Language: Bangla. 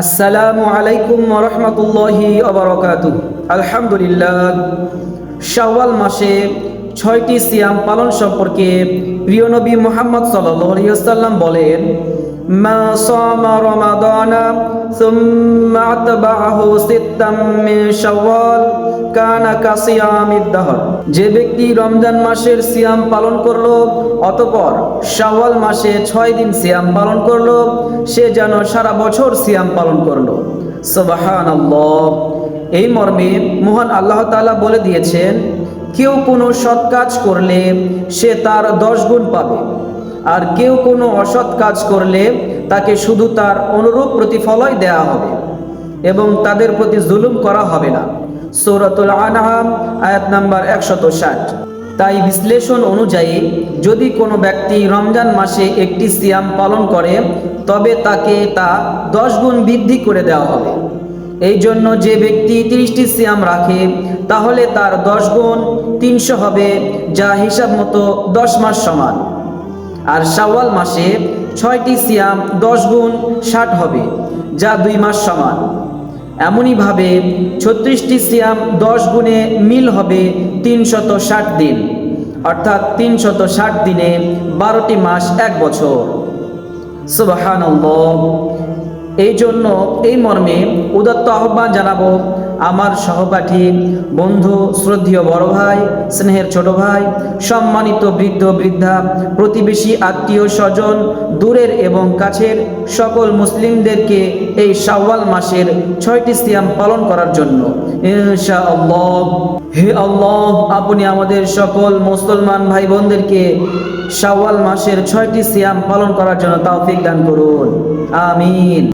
আসসালামু আলাইকুম ওয়া রাহমাতুল্লাহি ওয়া বারাকাতুহু। আলহামদুলিল্লাহ, শাওয়াল মাসে 6টি সিয়াম পালন সম্পর্কে প্রিয় নবী মুহাম্মদ সাল্লাল্লাহু আলাইহি ওয়াসাল্লাম বলেন, মা সামা রমাদানা সুম্মা আতবাহু সিত্তাম মিন শাওয়াল কানা কাসিয়ামিদ দাহর। যে ব্যক্তি রমজান মাসের সিয়াম পালন করলো অতঃপর শাওয়াল মাসে 6 দিন সিয়াম পালন করলো, সে যেন সারা বছর সিয়াম পালন করলো। সুবহানাল্লাহ। এই মর্মে মহান আল্লাহ তাআলা বলে দিয়েছেন, কেউ কোনো সৎ কাজ করলে সে তার 10 গুণ পাবে, আর কেউ কোনো অসৎ কাজ করলে তাকে শুধু তার অনুরূপ প্রতিফলই দেয়া হবে এবং তাদের প্রতি জুলুম করা হবে না। সূরাতুল আনআম আয়াত নাম্বার 160। তাই বিশ্লেষণ অনুযায়ী যদি কোনো ব্যক্তি রমজান মাসে একটি সিয়াম পালন করে তবে তাকে তা 10 গুণ বৃদ্ধি করে দেওয়া হবে। এই জন্য যে ব্যক্তি 30টি সিয়াম রাখে তাহলে তার 10 গুণ 300 হবে, যা হিসাব মতো 10 মাস সমান। আর শাওয়াল মাসে 6টি সিয়াম 10 গুণ 60 হবে, যা 2 মাস সমান। এমনইভাবে 36টি সিয়াম 10 গুণে মিল হবে 360 দিন, অর্থাৎ 360 দিনে 12টি মাস 1 বছর। সুবহানাল্লাহ। এই জন্য এই মর্মে উদাত্ত আহ্বান জানাবো আমার সহপাঠী, বন্ধু, শ্রদ্ধেয় বড় ভাই, স্নেহের ছোট ভাই, সম্মানিত বৃদ্ধ বৃদ্ধা, প্রতিবেশী, আত্মীয় স্বজন, দূরের এবং কাছের সকল মুসলিমদেরকে এই শাওয়াল মাসের 6টি সিয়াম পালন করার জন্য ইনশাআল্লাহ। হে আল্লাহ, আপনি আমাদের সকল মুসলমান ভাই বোনদেরকে শাওয়াল মাসের 6টি সিয়াম পালন করার জন্য তৌফিক দান করুন। আমিন।